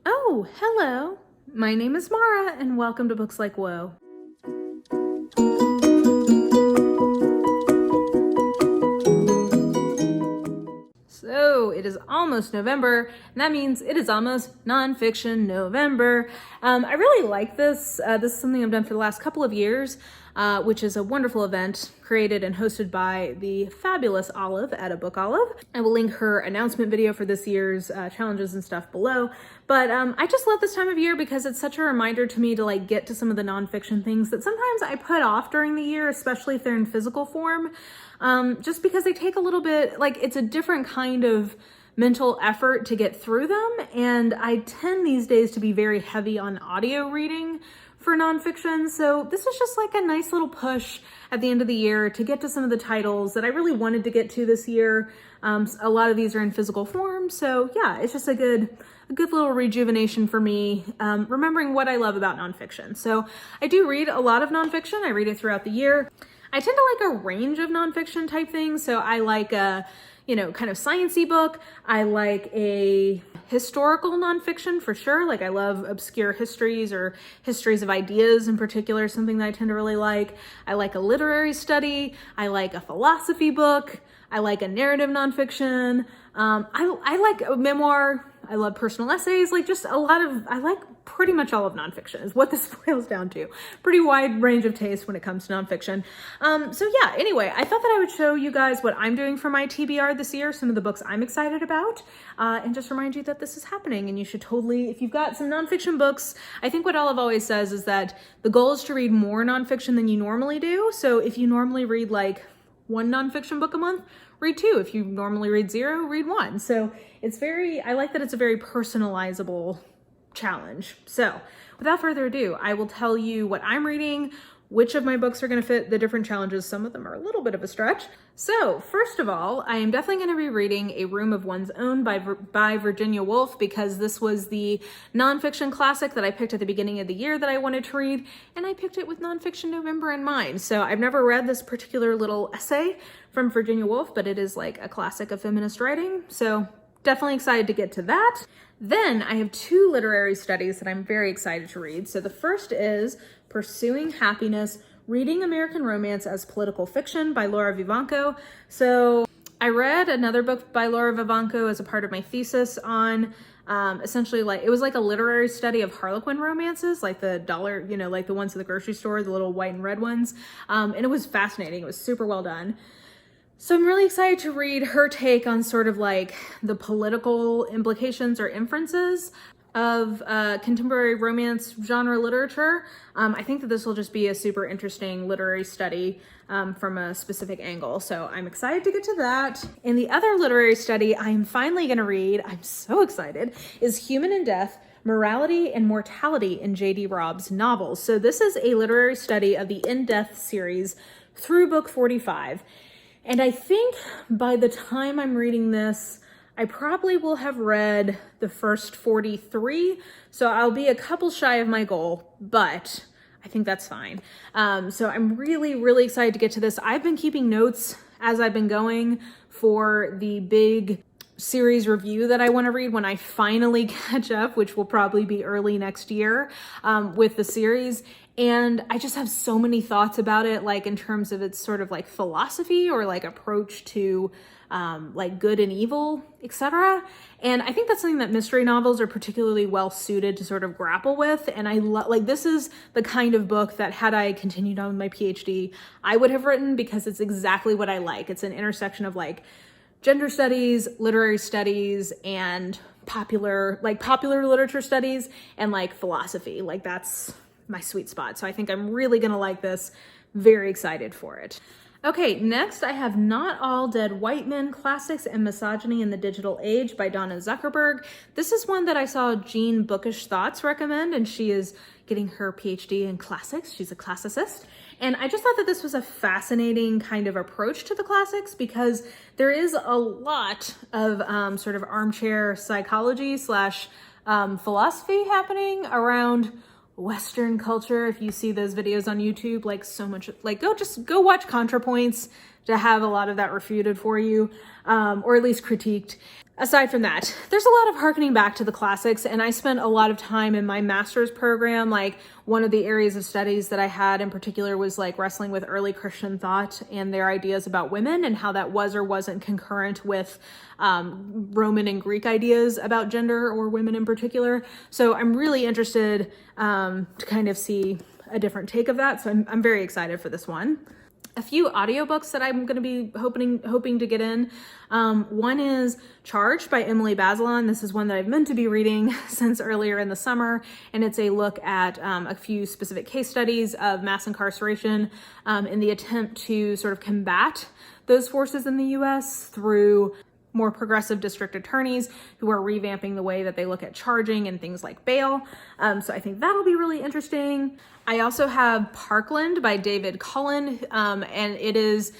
Oh, hello. My name is Mara, and welcome to Books Like Whoa. So it is almost November, and that means it is almost Nonfiction November. I really like this. This is something I've done for the last couple of years, which is a wonderful event created and hosted by the fabulous Olive at A Book Olive. I will link her announcement video for this year's challenges and stuff below. But I just love this time of year because it's such a reminder to me to get to some of the nonfiction things that sometimes I put off during the year, especially if they're in physical form. Just because they take a little bit, it's a different kind of mental effort to get through them. And I tend these days to be very heavy on audio reading for nonfiction. So this is just a nice little push at the end of the year to get to some of the titles that I really wanted to get to this year. A lot of these are in physical form. So yeah, it's just a good little rejuvenation for me, remembering what I love about nonfiction. So I do read a lot of nonfiction. I read it throughout the year. I tend to like a range of nonfiction type things. So I like a, kind of sciencey book. I like a historical nonfiction for sure. I love obscure histories or histories of ideas in particular, something that I tend to really like. I like a literary study. I like a philosophy book. I like a narrative nonfiction. I like a memoir. I love personal essays, I like pretty much all of nonfiction is what this boils down to. Pretty wide range of taste when it comes to nonfiction. So yeah, anyway, I thought that I would show you guys what I'm doing for my TBR this year, some of the books I'm excited about, and just remind you that this is happening and you should totally, if you've got some nonfiction books, I think what Olive always says is that the goal is to read more nonfiction than you normally do. So if you normally read one nonfiction book a month, read two. If you normally read zero, read one. So I like that it's a very personalizable challenge. So without further ado, I will tell you what I'm reading, which of my books are going to fit the different challenges. Some of them are a little bit of a stretch. So first of all, I am definitely going to be reading A Room of One's Own by Virginia Woolf, because this was the nonfiction classic that I picked at the beginning of the year that I wanted to read, and I picked it with Nonfiction November in mind. So I've never read this particular little essay from Virginia Woolf, but it is a classic of feminist writing. So definitely excited to get to that. Then I have two literary studies that I'm very excited to read. So the first is Pursuing Happiness, Reading American Romance as Political Fiction by Laura Vivanco. So I read another book by Laura Vivanco as a part of my thesis on essentially it was a literary study of Harlequin romances, the dollar, the ones at the grocery store, the little white and red ones. And it was fascinating. It was super well done. So I'm really excited to read her take on sort of the political implications or inferences of contemporary romance genre literature. I think that this will just be a super interesting literary study from a specific angle. So I'm excited to get to that. And the other literary study I'm finally going to read, I'm so excited, is Human in Death, Morality and Mortality in J.D. Robb's novels. So this is a literary study of the In Death series through book 45. And I think by the time I'm reading this, I probably will have read the first 43. So I'll be a couple shy of my goal, but I think that's fine. So I'm really, really excited to get to this. I've been keeping notes as I've been going for the big series review that I want to read when I finally catch up, which will probably be early next year with the series. And I just have so many thoughts about it, in terms of its sort of philosophy or approach to good and evil, etc. And I think that's something that mystery novels are particularly well suited to sort of grapple with. And I this is the kind of book that had I continued on with my PhD, I would have written, because it's exactly what I like. It's an intersection of gender studies, literary studies, and popular literature studies, and philosophy. That's my sweet spot. So I think I'm really gonna like this. Very excited for it. Okay, next I have Not All Dead White Men, Classics and Misogyny in the Digital Age by Donna Zuckerberg. This is one that I saw Jean Bookish Thoughts recommend, and she is getting her PhD in classics. She's a classicist. And I just thought that this was a fascinating kind of approach to the classics, because there is a lot of sort of armchair psychology slash philosophy happening around Western culture. If you see those videos on YouTube, so much, go watch ContraPoints. to have a lot of that refuted for you, or at least critiqued. Aside from that, there's a lot of harkening back to the classics, and I spent a lot of time in my master's program. Like, one of the areas of studies that I had in particular was like wrestling with early Christian thought and their ideas about women and how that was or wasn't concurrent with Roman and Greek ideas about gender or women in particular. So I'm really interested to kind of see a different take of that. So I'm very excited for this one. A few audiobooks that I'm going to be hoping to get in. One is Charged by Emily Bazelon. This is one that I've meant to be reading since earlier in the summer, and it's a look at a few specific case studies of mass incarceration in the attempt to sort of combat those forces in the U.S. through more progressive district attorneys who are revamping the way that they look at charging and things like bail. So I think that'll be really interesting. I also have Parkland by David Cullen, and it's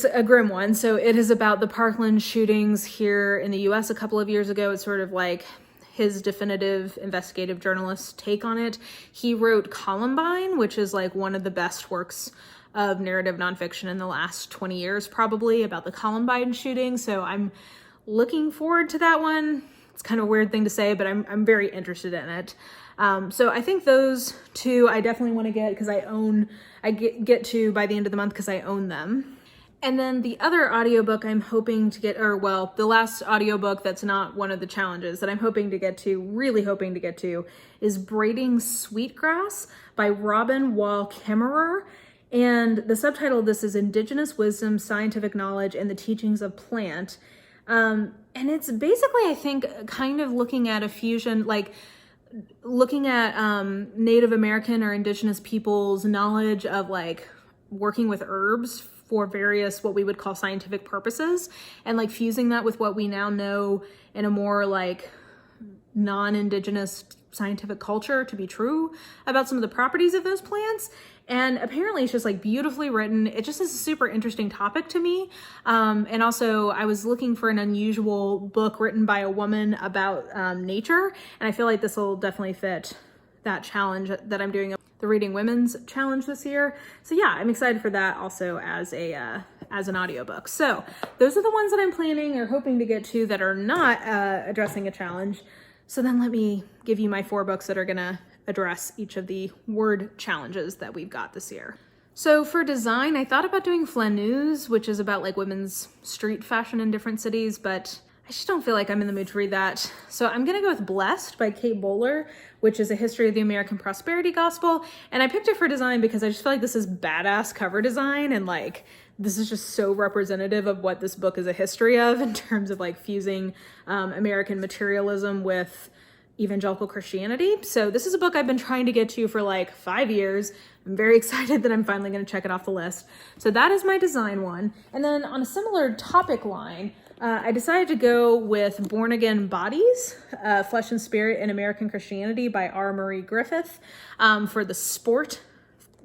a grim one. So it is about the Parkland shootings here in the US a couple of years ago. It's sort of like his definitive investigative journalist take on it. He wrote Columbine, which is like one of the best works of narrative nonfiction in the last 20 years, probably, about the Columbine shooting. So I'm looking forward to that one. It's kind of a weird thing to say, but I'm very interested in it. So I think those two I definitely want to get because I get to by the end of the month because I own them. And then the other audiobook I'm hoping to get, the last audiobook that's not one of the challenges that I'm really hoping to get to, is Braiding Sweetgrass by Robin Wall Kemmerer. And the subtitle of this is Indigenous Wisdom, Scientific Knowledge, and the Teachings of Plant. And it's basically, I think, kind of looking at a fusion, like looking at Native American or Indigenous people's knowledge of like working with herbs for various what we would call scientific purposes, and like fusing that with what we now know in a more like non-Indigenous scientific culture to be true about some of the properties of those plants. And apparently it's just like beautifully written. It just is a super interesting topic to me. And also I was looking for an unusual book written by a woman about nature. And I feel like this will definitely fit that challenge that I'm doing, the Reading Women's Challenge this year. So yeah, I'm excited for that also as an audiobook. So those are the ones that I'm planning or hoping to get to that are not addressing a challenge. So then let me give you my 4 books that are gonna address each of the word challenges that we've got this year. So for design, I thought about doing Flanneuse, which is about like women's street fashion in different cities, but I just don't feel like I'm in the mood to read that. So I'm gonna go with Blessed by Kate Bowler, which is a history of the American prosperity gospel. And I picked it for design because I just feel like this is badass cover design, and like this is just so representative of what this book is a history of in terms of like fusing American materialism with evangelical Christianity. So this is a book I've been trying to get to for like 5 years. I'm very excited that I'm finally going to check it off the list. So that is my design one. And then on a similar topic line, I decided to go with Born Again Bodies, Flesh and Spirit in American Christianity by R. Marie Griffith, for the sport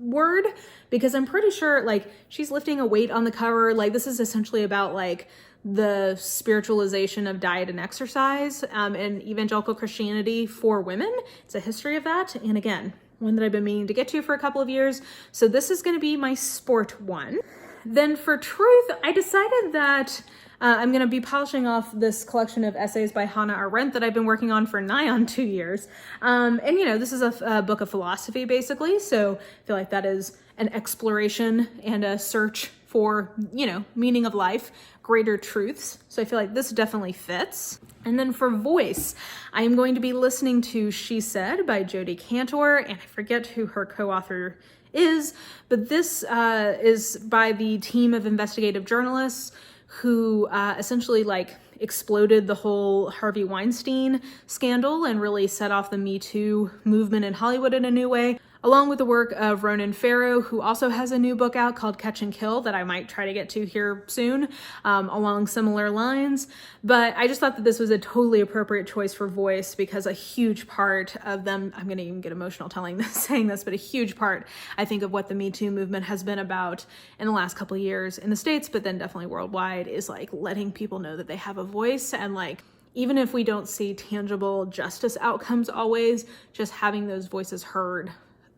word, because I'm pretty sure like she's lifting a weight on the cover. Like this is essentially about like the spiritualization of diet and exercise and evangelical Christianity for women. It's a history of that. And again, one that I've been meaning to get to for a couple of years. So this is going to be my sport one. Then for truth, I decided that I'm going to be polishing off this collection of essays by Hannah Arendt that I've been working on for nigh on 2 years. And you know, this is a book of philosophy basically. So I feel like that is an exploration and a search for, you know, meaning of life, greater truths. So I feel like this definitely fits. And then for voice, I am going to be listening to She Said by Jodi Kantor, and I forget who her co-author is, but this is by the team of investigative journalists who essentially like exploded the whole Harvey Weinstein scandal and really set off the Me Too movement in Hollywood in a new way, along with the work of Ronan Farrow, who also has a new book out called Catch and Kill that I might try to get to here soon, along similar lines. But I just thought that this was a totally appropriate choice for voice because a huge part of them, I'm gonna even get emotional saying this, but a huge part, I think, of what the Me Too movement has been about in the last couple of years in the States, but then definitely worldwide, is like letting people know that they have a voice. And like, even if we don't see tangible justice outcomes always, just having those voices heard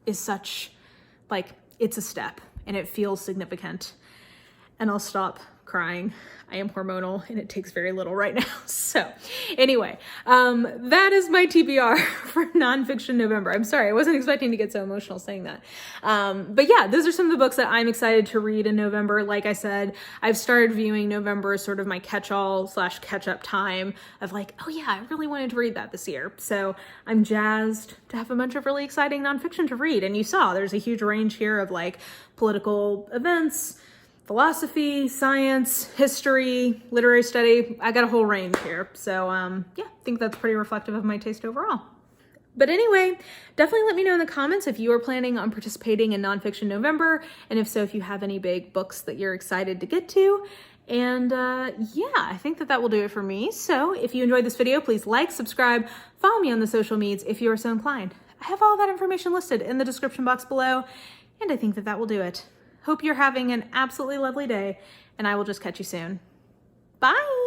is such, like, it's a step and it feels significant. and I'll stop crying. I am hormonal and it takes very little right now. So anyway, that is my TBR for Nonfiction November. I'm sorry, I wasn't expecting to get so emotional saying that. But yeah, those are some of the books that I'm excited to read in November. Like I said, I've started viewing November as sort of my catch-all / catch-up time of like, oh yeah, I really wanted to read that this year. So I'm jazzed to have a bunch of really exciting nonfiction to read. And you saw there's a huge range here of like political events, philosophy, science, history, literary study. I got a whole range here. So yeah, I think that's pretty reflective of my taste overall. But anyway, definitely let me know in the comments if you are planning on participating in Nonfiction November, and if so, if you have any big books that you're excited to get to. And yeah, I think that will do it for me. So if you enjoyed this video, please like, subscribe, follow me on the social medias if you are so inclined. I have all that information listed in the description box below, and I think that will do it. Hope you're having an absolutely lovely day, and I will just catch you soon. Bye!